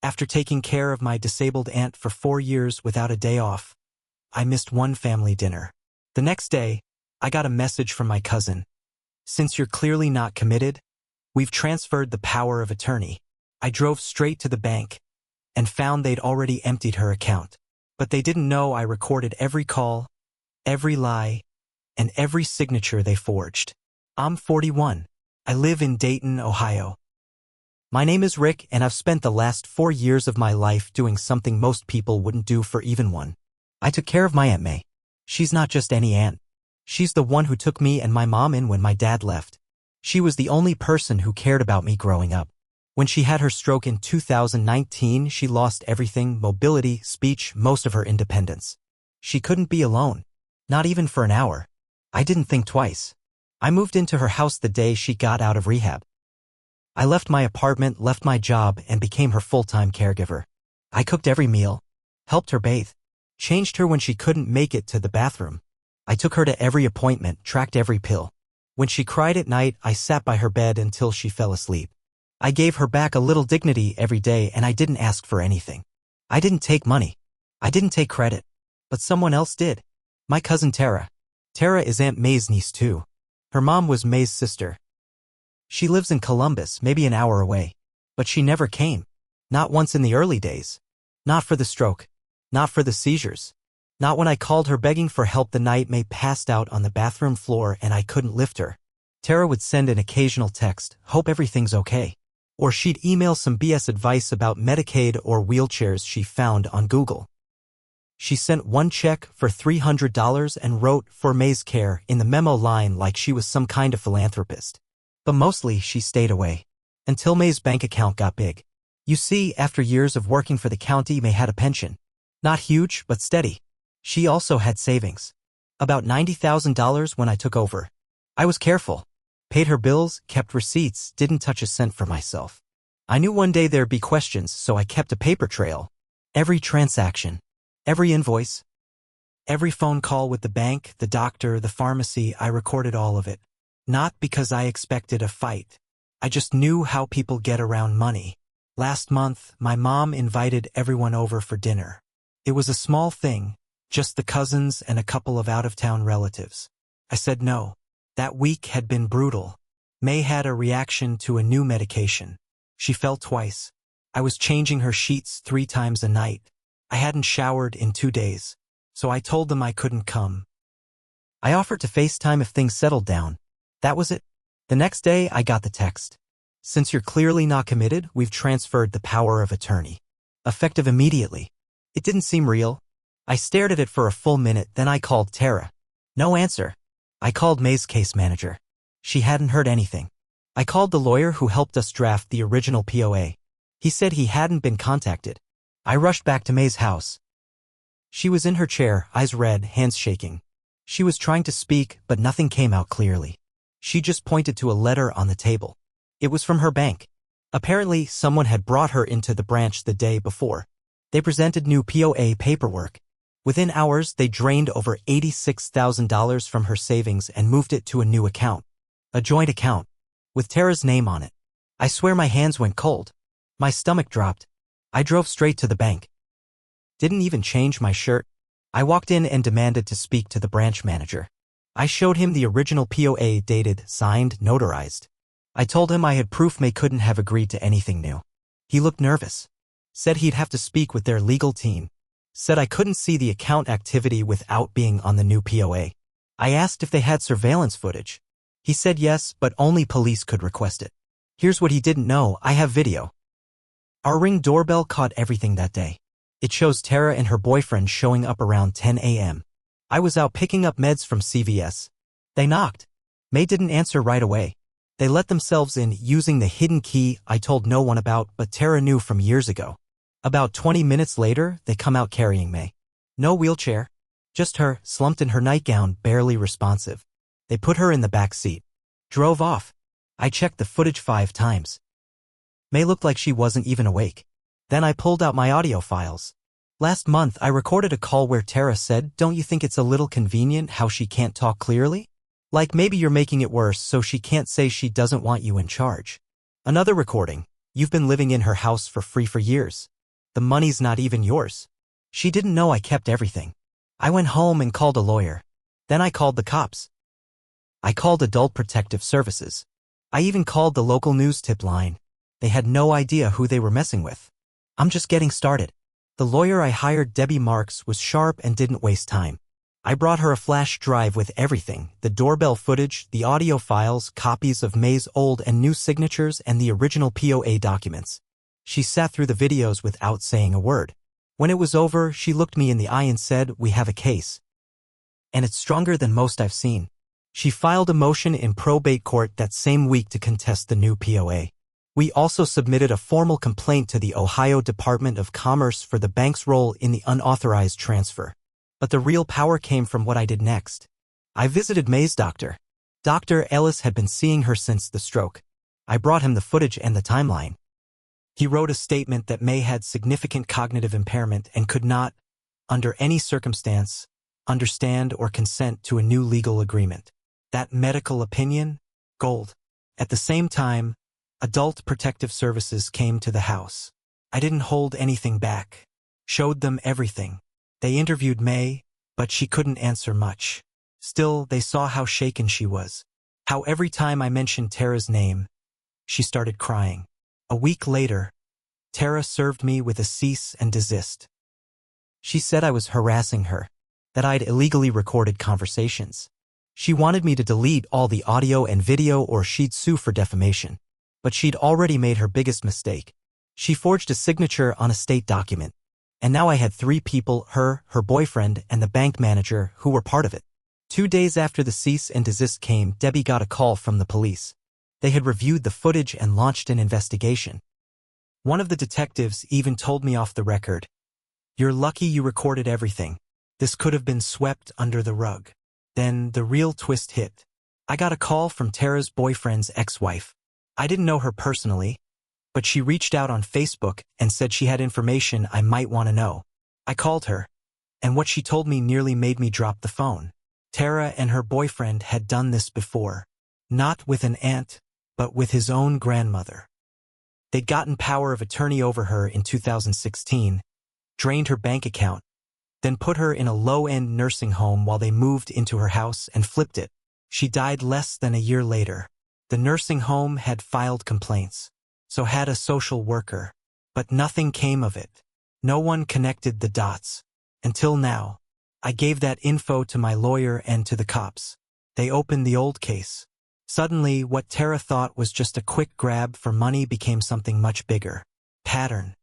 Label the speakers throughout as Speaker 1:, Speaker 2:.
Speaker 1: After taking care of my disabled aunt for 4 years without a day off, I missed one family dinner. The next day, I got a message from my cousin. Since you're clearly not committed, we've transferred the power of attorney. I drove straight to the bank and found they'd already emptied her account. But they didn't know I recorded every call, every lie, and every signature they forged. I'm 41. I live in Dayton, Ohio. My name is Rick, and I've spent the last 4 years of my life doing something most people wouldn't do for even one. I took care of my Aunt May. She's not just any aunt. She's the one who took me and my mom in when my dad left. She was the only person who cared about me growing up. When she had her stroke in 2019, she lost everything: mobility, speech, most of her independence. She couldn't be alone, not even for an hour. I didn't think twice. I moved into her house the day she got out of rehab. I left my apartment, left my job, and became her full-time caregiver. I cooked every meal, helped her bathe, changed her when she couldn't make it to the bathroom. I took her to every appointment, tracked every pill. When she cried at night, I sat by her bed until she fell asleep. I gave her back a little dignity every day, and I didn't ask for anything. I didn't take money. I didn't take credit. But someone else did. My cousin Tara. Tara is Aunt May's niece too. Her mom was May's sister. She lives in Columbus, maybe an hour away. But she never came. Not once in the early days. Not for the stroke. Not for the seizures. Not when I called her begging for help the night May passed out on the bathroom floor and I couldn't lift her. Tara would send an occasional text, "Hope everything's okay." Or she'd email some BS advice about Medicaid or wheelchairs she found on Google. She sent one check for $300 and wrote "for May's care" in the memo line like she was some kind of philanthropist. But mostly she stayed away. Until May's bank account got big. You see, after years of working for the county, May had a pension. Not huge, but steady. She also had savings. About $90,000 when I took over. I was careful. Paid her bills, kept receipts, didn't touch a cent for myself. I knew one day there'd be questions, so I kept a paper trail. Every transaction. Every invoice. Every phone call with the bank, the doctor, the pharmacy, I recorded all of it. Not because I expected a fight. I just knew how people get around money. Last month, my mom invited everyone over for dinner. It was a small thing, just the cousins and a couple of out-of-town relatives. I said no. That week had been brutal. May had a reaction to a new medication. She fell twice. I was changing her sheets 3 times a night. I hadn't showered in 2 days, so I told them I couldn't come. I offered to FaceTime if things settled down. That was it. The next day, I got the text. Since you're clearly not committed, we've transferred the power of attorney. Effective immediately. It didn't seem real. I stared at it for a full minute, then I called Tara. No answer. I called May's case manager. She hadn't heard anything. I called the lawyer who helped us draft the original POA. He said he hadn't been contacted. I rushed back to May's house. She was in her chair, eyes red, hands shaking. She was trying to speak, but nothing came out clearly. She just pointed to a letter on the table. It was from her bank. Apparently, someone had brought her into the branch the day before. They presented new POA paperwork. Within hours, they drained over $86,000 from her savings and moved it to a new account. A joint account. With Tara's name on it. I swear my hands went cold. My stomach dropped. I drove straight to the bank. Didn't even change my shirt. I walked in and demanded to speak to the branch manager. I showed him the original POA dated, signed, notarized. I told him I had proof May couldn't have agreed to anything new. He looked nervous. Said he'd have to speak with their legal team. Said I couldn't see the account activity without being on the new POA. I asked if they had surveillance footage. He said yes, but only police could request it. Here's what he didn't know: I have video. Our Ring doorbell caught everything that day. It shows Tara and her boyfriend showing up around 10 a.m. I was out picking up meds from CVS. They knocked. May didn't answer right away. They let themselves in using the hidden key I told no one about, but Tara knew from years ago. About 20 minutes later, they come out carrying May. No wheelchair. Just her, slumped in her nightgown, barely responsive. They put her in the back seat. Drove off. I checked the footage 5 times. May looked like she wasn't even awake. Then I pulled out my audio files. Last month, I recorded a call where Tara said, "Don't you think it's a little convenient how she can't talk clearly? Like maybe you're making it worse so she can't say she doesn't want you in charge." Another recording. You've been living in her house for free for years. The money's not even yours. She didn't know I kept everything. I went home and called a lawyer. Then I called the cops. I called Adult Protective Services. I even called the local news tip line. They had no idea who they were messing with. I'm just getting started. The lawyer I hired, Debbie Marks, was sharp and didn't waste time. I brought her a flash drive with everything: the doorbell footage, the audio files, copies of May's old and new signatures, and the original POA documents. She sat through the videos without saying a word. When it was over, she looked me in the eye and said, "We have a case. And it's stronger than most I've seen." She filed a motion in probate court that same week to contest the new POA. We also submitted a formal complaint to the Ohio Department of Commerce for the bank's role in the unauthorized transfer. But the real power came from what I did next. I visited May's doctor. Dr. Ellis had been seeing her since the stroke. I brought him the footage and the timeline. He wrote a statement that May had significant cognitive impairment and could not, under any circumstance, understand or consent to a new legal agreement. That medical opinion? Gold. At the same time, Adult Protective Services came to the house. I didn't hold anything back. Showed them everything. They interviewed May, but she couldn't answer much. Still, they saw how shaken she was. How every time I mentioned Tara's name, she started crying. A week later, Tara served me with a cease and desist. She said I was harassing her, that I'd illegally recorded conversations. She wanted me to delete all the audio and video or she'd sue for defamation. But she'd already made her biggest mistake. She forged a signature on a state document. And now I had 3 people, her boyfriend, and the bank manager, who were part of it. 2 days after the cease and desist came, Debbie got a call from the police. They had reviewed the footage and launched an investigation. One of the detectives even told me off the record, "You're lucky you recorded everything. This could have been swept under the rug." Then the real twist hit. I got a call from Tara's boyfriend's ex-wife. I didn't know her personally, but she reached out on Facebook and said she had information I might want to know. I called her, and what she told me nearly made me drop the phone. Tara and her boyfriend had done this before. Not with an aunt, but with his own grandmother. They'd gotten power of attorney over her in 2016, drained her bank account, then put her in a low-end nursing home while they moved into her house and flipped it. She died less than a year later. The nursing home had filed complaints. So had a social worker. But nothing came of it. No one connected the dots. Until now. I gave that info to my lawyer and to the cops. They opened the old case. Suddenly, what Tara thought was just a quick grab for money became something much bigger. Pattern.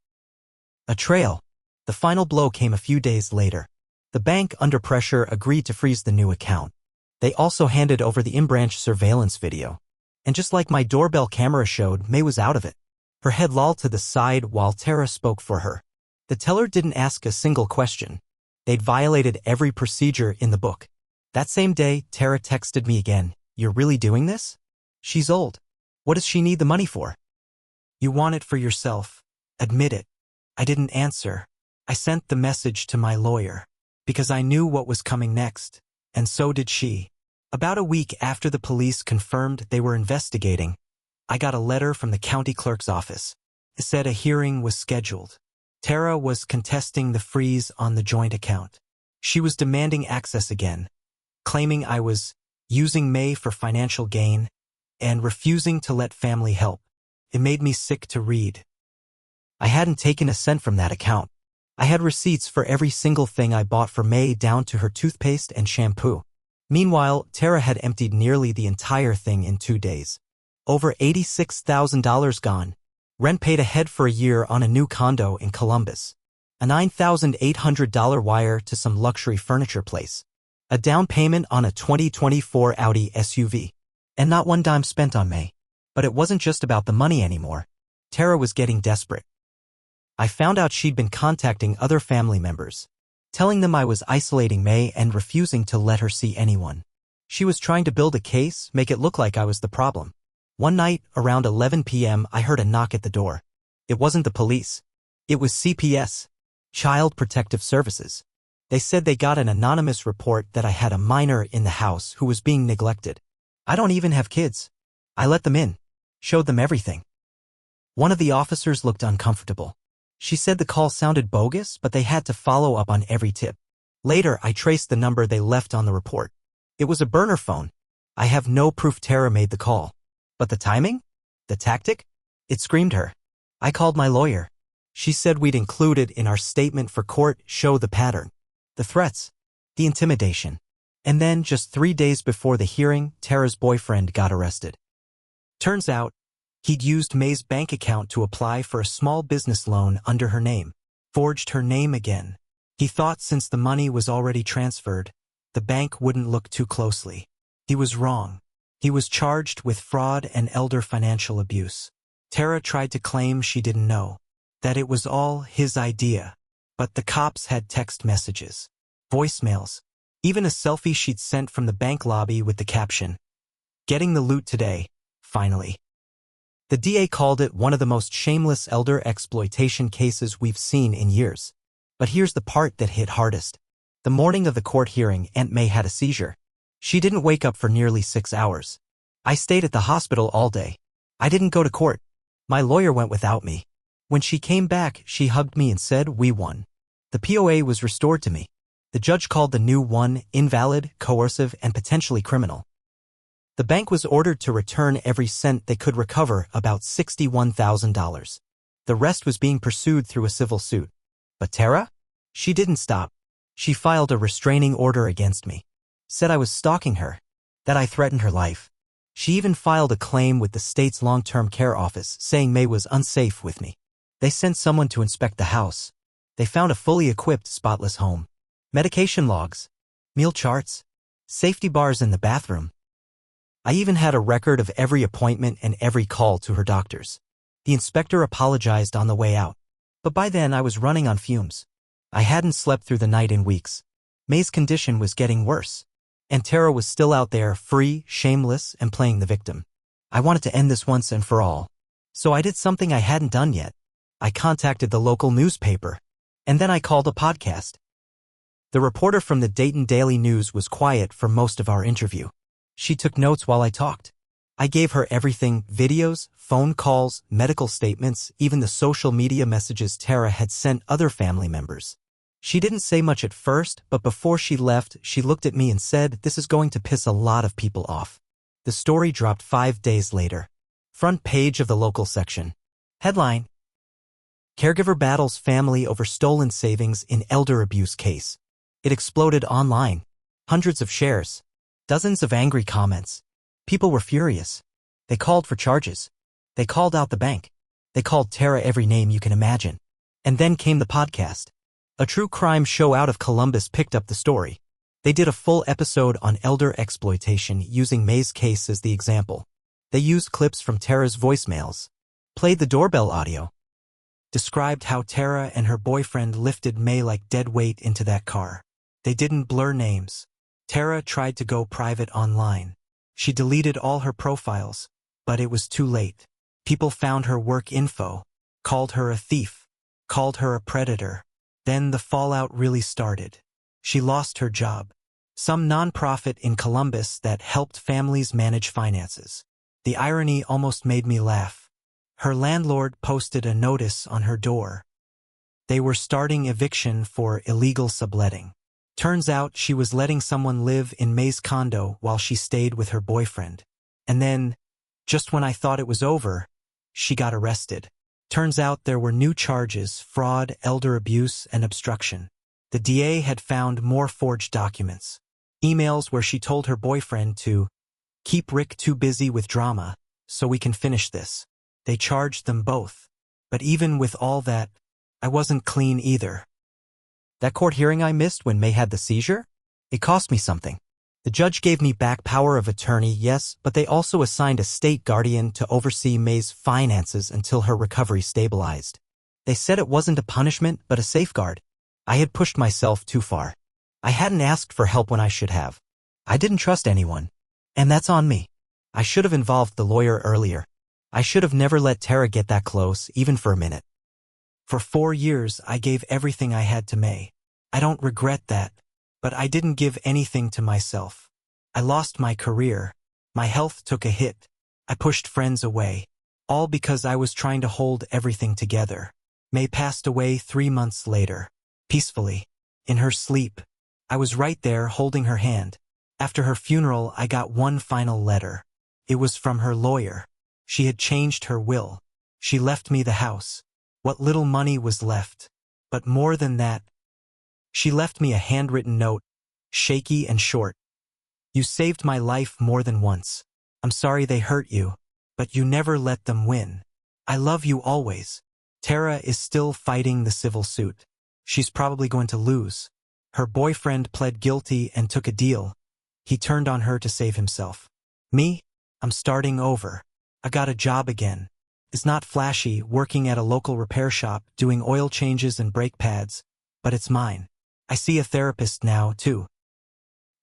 Speaker 1: A trail. The final blow came a few days later. The bank, under pressure, agreed to freeze the new account. They also handed over the in-branch surveillance video. And just like my doorbell camera showed, May was out of it. Her head lolled to the side while Tara spoke for her. The teller didn't ask a single question. They'd violated every procedure in the book. That same day, Tara texted me again. "You're really doing this? She's old. What does she need the money for? You want it for yourself. Admit it." I didn't answer. I sent the message to my lawyer. Because I knew what was coming next. And so did she. About a week after the police confirmed they were investigating, I got a letter from the county clerk's office. It said a hearing was scheduled. Tara was contesting the freeze on the joint account. She was demanding access again, claiming I was using May for financial gain and refusing to let family help. It made me sick to read. I hadn't taken a cent from that account. I had receipts for every single thing I bought for May, down to her toothpaste and shampoo. Meanwhile, Tara had emptied nearly the entire thing in 2 days. Over $86,000 gone. Rent paid ahead for a year on a new condo in Columbus. A $9,800 wire to some luxury furniture place. A down payment on a 2024 Audi SUV. And not one dime spent on May. But it wasn't just about the money anymore. Tara was getting desperate. I found out she'd been contacting other family members, telling them I was isolating May and refusing to let her see anyone. She was trying to build a case, make it look like I was the problem. One night, around 11 p.m., I heard a knock at the door. It wasn't the police. It was CPS, Child Protective Services. They said they got an anonymous report that I had a minor in the house who was being neglected. I don't even have kids. I let them in, showed them everything. One of the officers looked uncomfortable. She said the call sounded bogus, but they had to follow up on every tip. Later, I traced the number they left on the report. It was a burner phone. I have no proof Tara made the call. But the timing? The tactic? It screamed her. I called my lawyer. She said we'd include it in our statement for court, show the pattern. The threats. The intimidation. And then, just 3 days before the hearing, Tara's boyfriend got arrested. Turns out, he'd used May's bank account to apply for a small business loan under her name. Forged her name again. He thought since the money was already transferred, the bank wouldn't look too closely. He was wrong. He was charged with fraud and elder financial abuse. Tara tried to claim she didn't know, that it was all his idea. But the cops had text messages, voicemails, even a selfie she'd sent from the bank lobby with the caption, "Getting the loot today, finally." The DA called it one of the most shameless elder exploitation cases we've seen in years. But here's the part that hit hardest. The morning of the court hearing, Aunt May had a seizure. She didn't wake up for nearly 6 hours. I stayed at the hospital all day. I didn't go to court. My lawyer went without me. When she came back, she hugged me and said, "We won." The POA was restored to me. The judge called the new one invalid, coercive, and potentially criminal. The bank was ordered to return every cent they could recover, about $61,000. The rest was being pursued through a civil suit. But Tara? She didn't stop. She filed a restraining order against me. Said I was stalking her. That I threatened her life. She even filed a claim with the state's long-term care office, saying May was unsafe with me. They sent someone to inspect the house. They found a fully equipped, spotless home. Medication logs. Meal charts. Safety bars in the bathroom. I even had a record of every appointment and every call to her doctors. The inspector apologized on the way out. But by then I was running on fumes. I hadn't slept through the night in weeks. May's condition was getting worse. And Tara was still out there, free, shameless, and playing the victim. I wanted to end this once and for all. So I did something I hadn't done yet. I contacted the local newspaper. And then I called a podcast. The reporter from the Dayton Daily News was quiet for most of our interview. She took notes while I talked. I gave her everything, videos, phone calls, medical statements, even the social media messages Tara had sent other family members. She didn't say much at first, but before she left, she looked at me and said, "This is going to piss a lot of people off." The story dropped 5 days later. Front page of the local section. Headline: Caregiver battles family over stolen savings in elder abuse case. It exploded online. Hundreds of shares. Dozens of angry comments. People were furious. They called for charges. They called out the bank. They called Tara every name you can imagine. And then came the podcast. A true crime show out of Columbus picked up the story. They did a full episode on elder exploitation using May's case as the example. They used clips from Tara's voicemails, played the doorbell audio, described how Tara and her boyfriend lifted May like dead weight into that car. They didn't blur names. Tara tried to go private online. She deleted all her profiles, but it was too late. People found her work info, called her a thief, called her a predator. Then the fallout really started. She lost her job. Some nonprofit in Columbus that helped families manage finances. The irony almost made me laugh. Her landlord posted a notice on her door. They were starting eviction for illegal subletting. Turns out she was letting someone live in May's condo while she stayed with her boyfriend. And then, just when I thought it was over, she got arrested. Turns out there were new charges: fraud, elder abuse, and obstruction. The DA had found more forged documents. Emails where she told her boyfriend to keep Rick too busy with drama so we can finish this. They charged them both. But even with all that, I wasn't clean either. That court hearing I missed when May had the seizure? It cost me something. The judge gave me back power of attorney, yes, but they also assigned a state guardian to oversee May's finances until her recovery stabilized. They said it wasn't a punishment, but a safeguard. I had pushed myself too far. I hadn't asked for help when I should have. I didn't trust anyone. And that's on me. I should have involved the lawyer earlier. I should have never let Tara get that close, even for a minute. For 4 years, I gave everything I had to May. I don't regret that. But I didn't give anything to myself. I lost my career. My health took a hit. I pushed friends away. All because I was trying to hold everything together. May passed away 3 months later. Peacefully. In her sleep. I was right there holding her hand. After her funeral, I got one final letter. It was from her lawyer. She had changed her will. She left me the house. What little money was left. But more than that, she left me a handwritten note, shaky and short. You saved my life more than once. I'm sorry they hurt you, but you never let them win. I love you always. Tara is still fighting the civil suit. She's probably going to lose. Her boyfriend pled guilty and took a deal. He turned on her to save himself. Me? I'm starting over. I got a job again. It's not flashy, working at a local repair shop, doing oil changes and brake pads, but it's mine. I see a therapist now, too.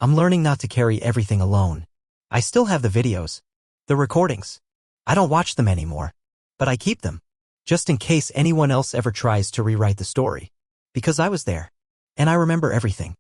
Speaker 1: I'm learning not to carry everything alone. I still have the videos, the recordings. I don't watch them anymore, but I keep them, just in case anyone else ever tries to rewrite the story. Because I was there, and I remember everything.